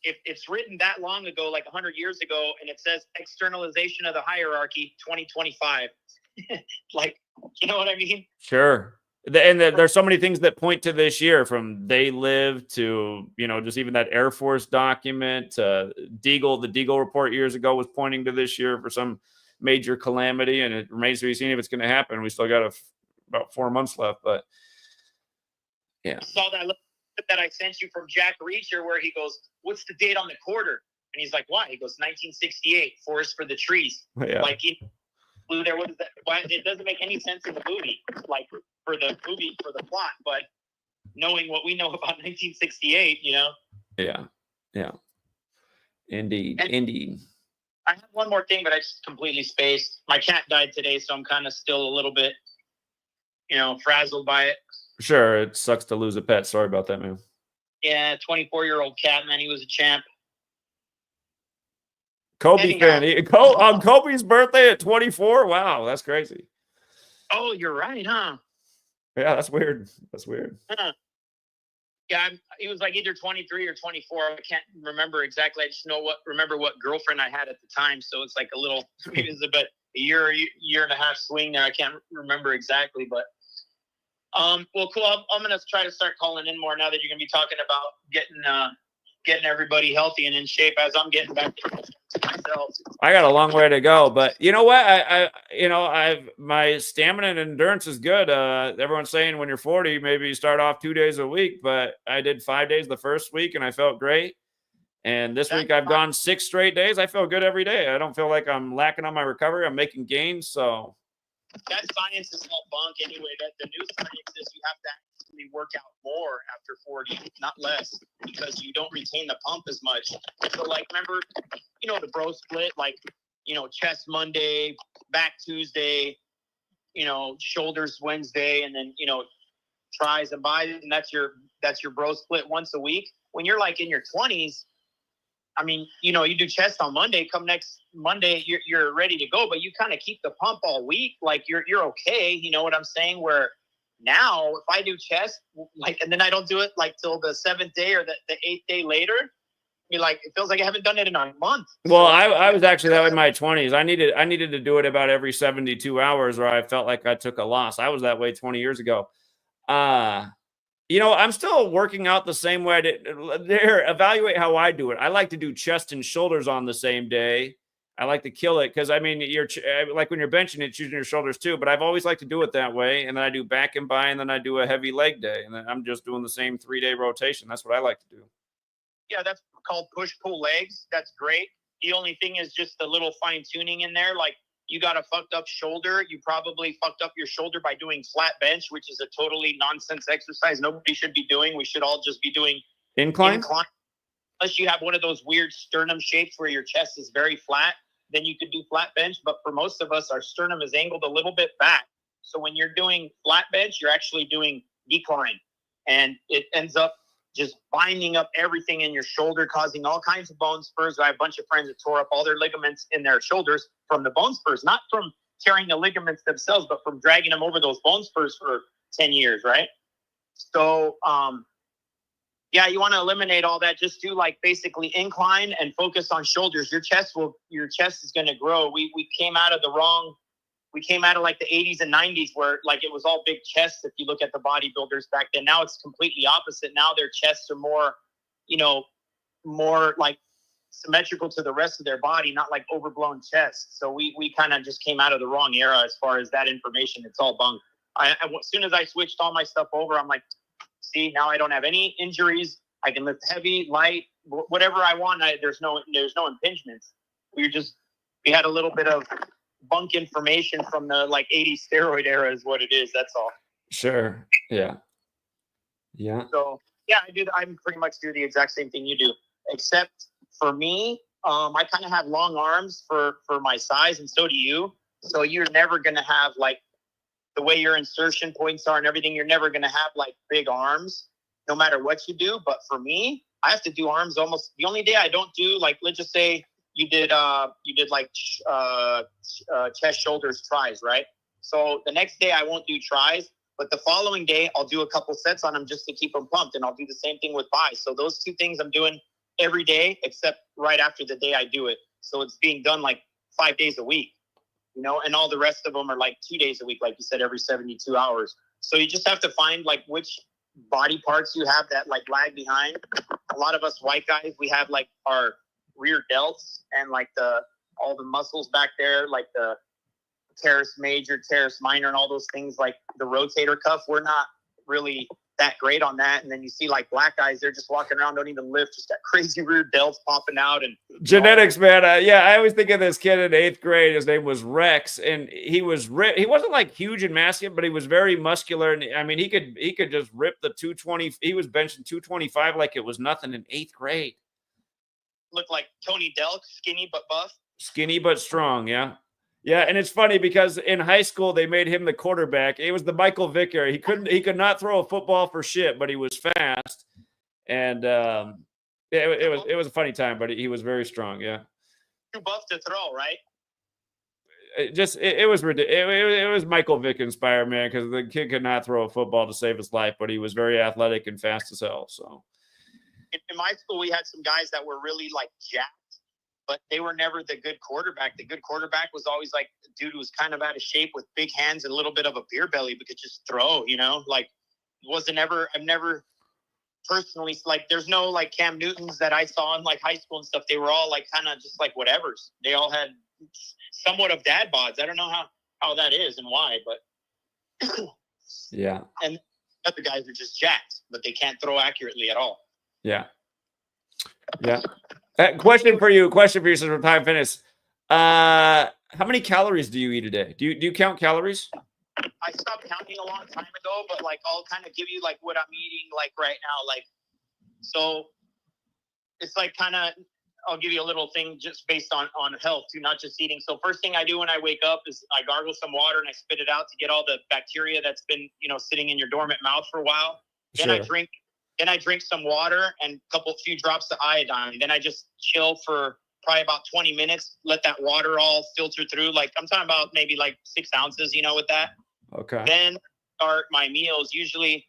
C: if it's written that long ago, like 100 years ago, and it says externalization of the hierarchy 2025, like, you know what I mean? Sure.
A: And there's so many things that point to this year, from They Live to, just even that Air Force document. The Deagle report years ago was pointing to this year for some major calamity, and it remains to be seen if it's going to happen. We still got about 4 months left, but yeah.
C: I saw that I sent you from Jack Reacher where he goes, what's the date on the quarter? And he's like, why? He goes, 1968, Forest for the Trees.
A: Yeah.
C: Like, blue there. What is that? Why? It doesn't make any sense in the movie, like for the plot, but knowing what we know about 1968,
A: Yeah. Indeed.
C: I have one more thing, but I just completely spaced. My cat died today, so I'm kind of still a little bit, frazzled by it.
A: Sure, it sucks to lose a pet. Sorry about that, man.
C: Yeah, 24-year-old cat, man. He was a champ.
A: Kobe fan. On Kobe's birthday at 24? Wow, that's crazy.
C: Oh, you're right, huh?
A: Yeah, that's weird.
C: Huh. Yeah, he was like either 23 or 24. I can't remember exactly. I just remember what girlfriend I had at the time. So it's like a little, but year and a half swing there. I can't remember exactly, but well, cool. I'm gonna try to start calling in more now that you're gonna be talking about getting everybody healthy and in shape as I'm getting back to myself.
A: I got a long way to go, but you know what? I've my stamina and endurance is good. Everyone's saying when you're 40, maybe you start off 2 days a week, but I did 5 days the first week and I felt great. And this week I've gone 6 straight days. I feel good every day. I don't feel like I'm lacking on my recovery. I'm making gains. So
C: that science is all bunk anyway. That the new science is you have to actually work out more after 40, not less, because you don't retain the pump as much. So like, remember, the bro split, like, chest Monday, back Tuesday, shoulders Wednesday, and then, tries and buys, and that's your bro split once a week. When you're like in your 20s, I mean, you do chest on Monday, come next Monday, you're ready to go, but you kind of keep the pump all week. Like you're okay. You know what I'm saying? Where now if I do chest, like, and then I don't do it like till the 7th day or the 8th day later, like, it feels like I haven't done it in a month.
A: Well, I was actually that way in my 20s. I needed to do it about every 72 hours or I felt like I took a loss. I was that way 20 years ago. I'm still working out the same way I did. There, evaluate how I do it. I like to do chest and shoulders on the same day. I like to kill it because, I mean, you're like when you're benching it, choosing your shoulders too. But I've always liked to do it that way. And then I do back and bi, and then I do a heavy leg day. And then I'm just doing the same 3-day rotation. That's what I like to do.
C: Yeah, that's called push-pull legs. That's great. The only thing is just a little fine-tuning in there. Like, you got a fucked up shoulder. You probably fucked up your shoulder by doing flat bench, which is a totally nonsense exercise nobody should be doing. We should all just be doing
A: incline.
C: Unless you have one of those weird sternum shapes where your chest is very flat, then you could do flat bench. But for most of us, our sternum is angled a little bit back. So when you're doing flat bench, you're actually doing decline. And it ends up just binding up everything in your shoulder, causing all kinds of bone spurs. I have a bunch of friends that tore up all their ligaments in their shoulders from the bone spurs, not from tearing the ligaments themselves, but from dragging them over those bone spurs for 10 years, right? So, yeah, you want to eliminate all that. Just do like basically incline and focus on shoulders. Your chest is going to grow. We came out of like the 80s and 90s where like it was all big chests. If you look at the bodybuilders back then, now it's completely opposite. Now their chests are more, more like symmetrical to the rest of their body, not like overblown chests. So we kind of just came out of the wrong era as far as that information. It's all bunk. As soon as I switched all my stuff over, I'm like, see, now I don't have any injuries. I can lift heavy, light, whatever I want. There's no impingements. We had a little bit of bunk information from the like 80s steroid era is what it is. That's all.
A: Sure. Yeah.
C: So yeah, I pretty much do the exact same thing you do, except for me, I kind of have long arms for my size, and so do you. So you're never going to have like the way your insertion points are and everything. You're never going to have like big arms no matter what you do. But for me, I have to do arms almost the only day I don't do, like, let's just say you did like chest, shoulders, tries, right? So the next day I won't do tries, but the following day I'll do a couple sets on them just to keep them pumped, and I'll do the same thing with buys. So those 2 things I'm doing every day except right after the day I do it. So it's being done like 5 days a week, and all the rest of them are like 2 days a week, like you said, every 72 hours. So you just have to find like which body parts you have that like lag behind. A lot of us white guys, we have like our rear delts and like all the muscles back there, like the teres major, teres minor, and all those things, like the rotator cuff. We're not really that great on that. And then you see like black guys, they're just walking around, don't even lift, just got crazy rear delts popping out. And
A: genetics, man. I always think of this kid in 8th grade. His name was Rex, and he was he wasn't like huge and massive, but he was very muscular. And I mean, he could just rip the 220. He was benching 225 like it was nothing in 8th grade.
C: Looked like Tony Delk, skinny but buff.
A: Skinny but strong, yeah. Yeah, and it's funny because in high school they made him the quarterback. It was the Michael Vick era. He could not throw a football for shit, but he was fast. And it was a funny time, but he was very strong, yeah.
C: Too buff to throw, right?
A: It was ridiculous. It was Michael Vick inspired, man, because the kid could not throw a football to save his life, but he was very athletic and fast as hell. So
C: in my school, we had some guys that were really like jacked, but they were never the good quarterback. The good quarterback was always like the dude who was kind of out of shape with big hands and a little bit of a beer belly, but could just throw, you know, like I've never personally, like, there's no like Cam Newtons that I saw in like high school and stuff. They were all like kind of just like whatevers. They all had somewhat of dad bods. I don't know how that is and why, but
A: yeah.
C: And other guys are just jacked, but they can't throw accurately at all.
A: Yeah. Yeah. Question for you since we're time finished. How many calories do you eat a day? Do you count calories?
C: I stopped counting a long time ago, but like I'll kind of give you like what I'm eating like right now. Like, so it's like kind of, I'll give you a little thing just based on health too, not just eating. So first thing I do when I wake up is I gargle some water and I spit it out to get all the bacteria that's been, you know, sitting in your dormant mouth for a while.
A: Sure.
C: Then I drink some water and few drops of iodine. Then I just chill for probably about 20 minutes, let that water all filter through. Like I'm talking about maybe like 6 ounces, you know, with that.
A: Okay.
C: Then start my meals. Usually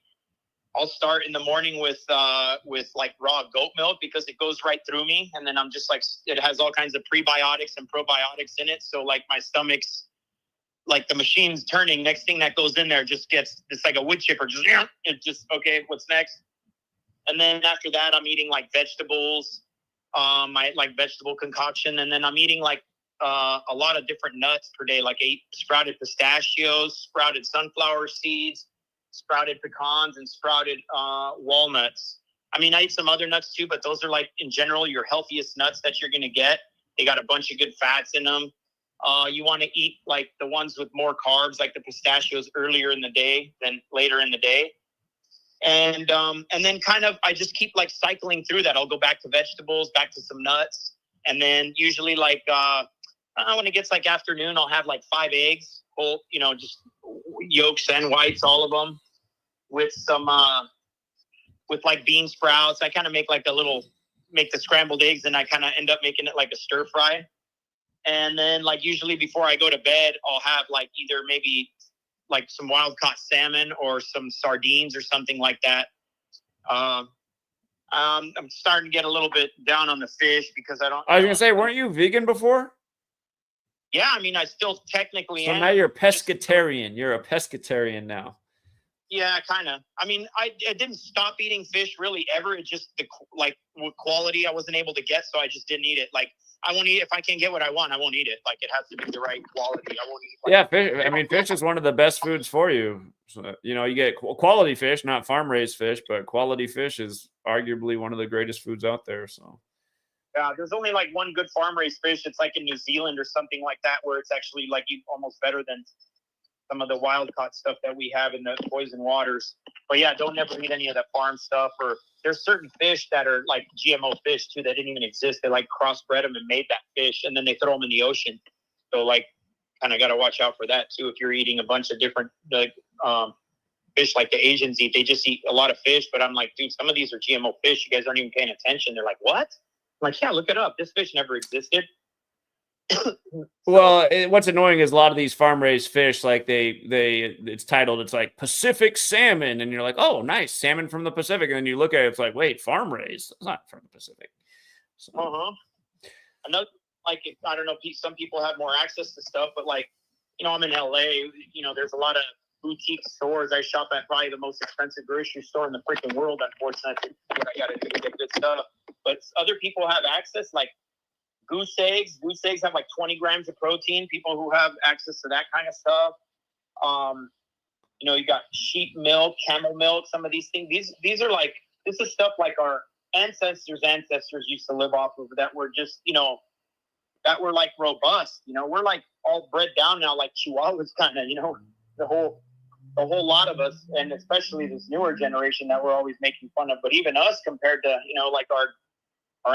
C: I'll start in the morning with like raw goat milk because it goes right through me. And then I'm just like, it has all kinds of prebiotics and probiotics in it. So like my stomach's like the machine's turning. Next thing that goes in there just gets, it's like a wood chipper. Okay, what's next? And then after that, I'm eating like vegetables, my like vegetable concoction. And then I'm eating like a lot of different nuts per day, like 8 sprouted pistachios, sprouted sunflower seeds, sprouted pecans, and sprouted walnuts. I mean, I eat some other nuts too, but those are like in general your healthiest nuts that you're going to get. They got a bunch of good fats in them. You want to eat like the ones with more carbs, like the pistachios earlier in the day than later in the day. And then kind of, I just keep like cycling through that. I'll go back to vegetables, back to some nuts. And then usually like, when it gets like afternoon, I'll have like 5 eggs, whole, you know, just yolks and whites, all of them with some, with like bean sprouts. I kind of make like make the scrambled eggs and I kind of end up making it like a stir fry. And then like usually before I go to bed, I'll have like either maybe like some wild caught salmon or some sardines or something like that. I'm starting to get a little bit down on the fish because I was
A: going to say, weren't you vegan before?
C: Yeah, I mean, I still technically
A: am. So now you're a pescatarian. You're a pescatarian now.
C: Yeah, kind of. I mean, I didn't stop eating fish really ever. It just what quality I wasn't able to get, so I just didn't eat it. Like I won't eat if I can't get what I want. I won't eat it. Like it has to be the right quality. I won't eat.
A: Yeah, fish. I mean, fish is one of the best foods for you. So, you know, you get quality fish, not farm raised fish, but quality fish is arguably one of the greatest foods out there. So.
C: Yeah, there's only like one good farm raised fish. It's like in New Zealand or something like that, where it's actually like almost better than some of the wild caught stuff that we have in the poison waters. But yeah, don't ever eat any of that farm stuff. Or there's certain fish that are like GMO fish too that didn't even exist. They like crossbred them and made that fish, and then they throw them in the ocean. So like, kind of got to watch out for that too. If you're eating a bunch of different fish like the Asians eat, they just eat a lot of fish. But I'm like, dude, some of these are GMO fish. You guys aren't even paying attention. They're like, what? I'm like, yeah, look it up. This fish never existed.
A: Well, what's annoying is a lot of these farm raised fish, like it's titled, it's like Pacific salmon, and you're like, oh, nice, salmon from the Pacific, and then you look at it, it's like, wait, farm raised, it's not from the Pacific. So.
C: Another, like, I don't know, some people have more access to stuff, but like, you know, I'm in LA. You know, there's a lot of boutique stores. I shop at probably the most expensive grocery store in the freaking world. Unfortunately, what I got to do to get good stuff. But other people have access, like goose eggs. Goose eggs have like 20 grams of protein. People who have access to that kind of stuff. You know, you got sheep milk, camel milk, some of these things. These are like, this is stuff like our ancestors used to live off of, that were just, you know, that were like robust. You know, we're like all bred down now like Chihuahuas kind of, you know, the whole lot of us, and especially this newer generation that we're always making fun of. But even us, compared to, you know, like our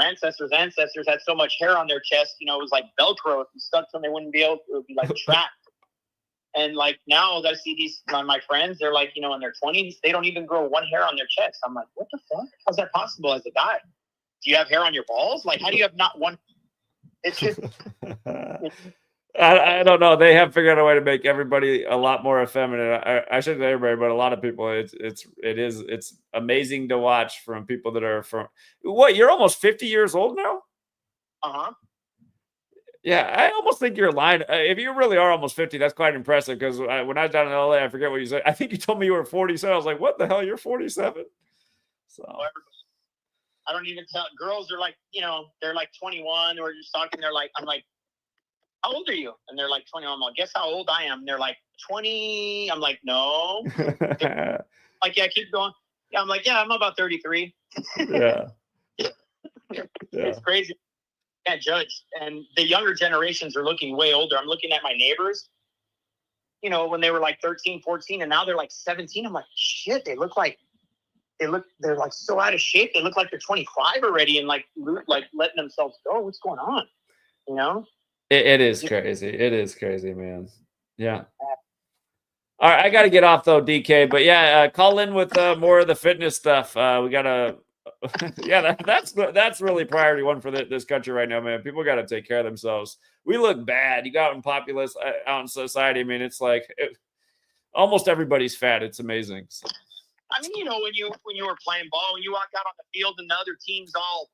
C: ancestors had so much hair on their chest, you know, it was like Velcro. If you stuck them, they wouldn't be able to, it would be like trapped. And like now I see these, my friends, they're like, you know, in their 20s, they don't even grow one hair on their chest. I'm like, what the fuck? How's that possible as a guy? Do you have hair on your balls? Like, how do you have not one? It's just...
A: I don't know. They have figured out a way to make everybody a lot more effeminate. I shouldn't say everybody, but a lot of people. It's amazing to watch from people that are from. What, you're almost 50 years old now? Yeah, I almost think you're lying. If you really are almost 50, that's quite impressive. Because when I was down in LA, I forget what you said. I think you told me you were 47. I was like, what the hell? You're 47? So
C: I don't even tell. Girls are like, you know, they're like 21 or just talking. They're like, I'm like, how old are you? And they're like 21. I'm like, guess how old I am? And they're like 20. I'm like, no. Like, yeah, keep going. Yeah, I'm like, yeah, I'm about 33.
A: Yeah.
C: It's crazy. Can't judge. And the younger generations are looking way older. I'm looking at my neighbors, you know, when they were like 13, 14, and now they're like 17. I'm like, shit, they're like so out of shape. They look like they're 25 already and like letting themselves go. What's going on? You know?
A: It is crazy. It is crazy, man. Yeah. All right, I got to get off though, DK. But yeah, call in with more of the fitness stuff. We got to, yeah, that's really priority one for this country right now, man. People got to take care of themselves. We look bad. You go out in populace, out in society. I mean, it's like almost everybody's fat. It's amazing. So.
C: I mean, you know, when you were playing ball, when you walk out on the field and the other team's all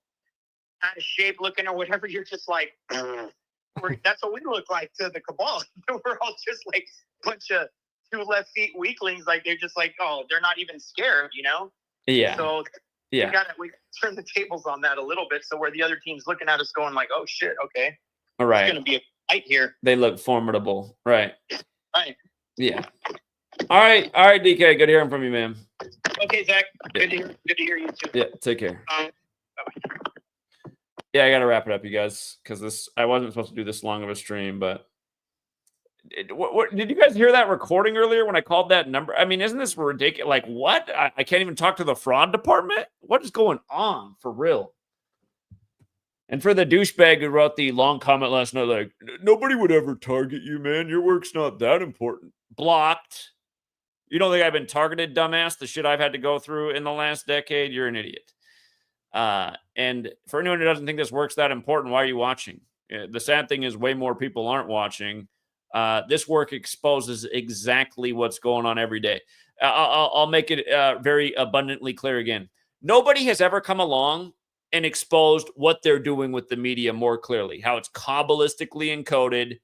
C: out of shape looking or whatever, you're just like, that's what we look like to the cabal. We're all just like a bunch of 2 left feet weaklings. Like they're just like, oh, they're not even scared, you know?
A: Yeah.
C: So
A: yeah,
C: we turn the tables on that a little bit. So where the other team's looking at us going like, oh shit, okay.
A: All right.
C: It's going to be a fight here.
A: They look formidable. Right.
C: Right.
A: Yeah. All right, DK. Good hearing from you, man.
C: Okay, Zach. Good to hear you too.
A: Yeah, take care.
C: Bye-bye.
A: Yeah, I got to wrap it up, you guys, because I wasn't supposed to do this long of a stream, but what did you guys hear that recording earlier when I called that number? I mean, isn't this ridiculous? Like, what? I can't even talk to the fraud department? What is going on, for real? And for the douchebag who wrote the long comment last night, like, nobody would ever target you, man. Your work's not that important. Blocked. You don't think I've been targeted, dumbass? The shit I've had to go through in the last decade? You're an idiot. And for anyone who doesn't think this work's that important, why are you watching? The sad thing is way more people aren't watching. This work exposes exactly what's going on every day. I'll make it very abundantly clear again. Nobody has ever come along and exposed what they're doing with the media more clearly, how it's kabbalistically encoded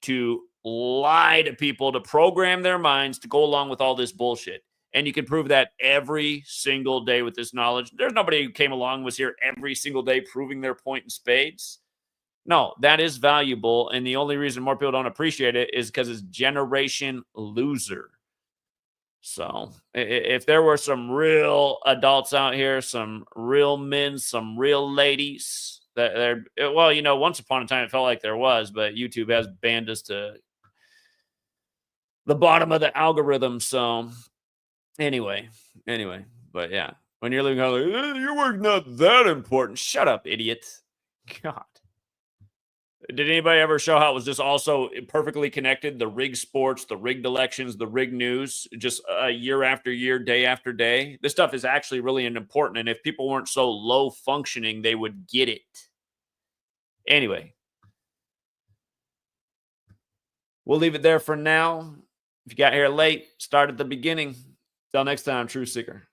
A: to lie to people, to program their minds to go along with all this bullshit. And you can prove that every single day with this knowledge. There's nobody who came along and was here every single day proving their point in spades. No, that is valuable. And the only reason more people don't appreciate it is because it's generation loser. So if there were some real adults out here, some real men, some real ladies, that they're, well, you know, once upon a time it felt like there was, but YouTube has banned us to the bottom of the algorithm. So anyway, but yeah, when you're living out like, your work's not that important. Shut up, idiot. God. Did anybody ever show how it was just also perfectly connected? The rigged sports, the rigged elections, the rigged news, just year after year, day after day. This stuff is actually really important. And if people weren't so low functioning, they would get it. Anyway, we'll leave it there for now. If you got here late, start at the beginning. Till next time, True Seeker.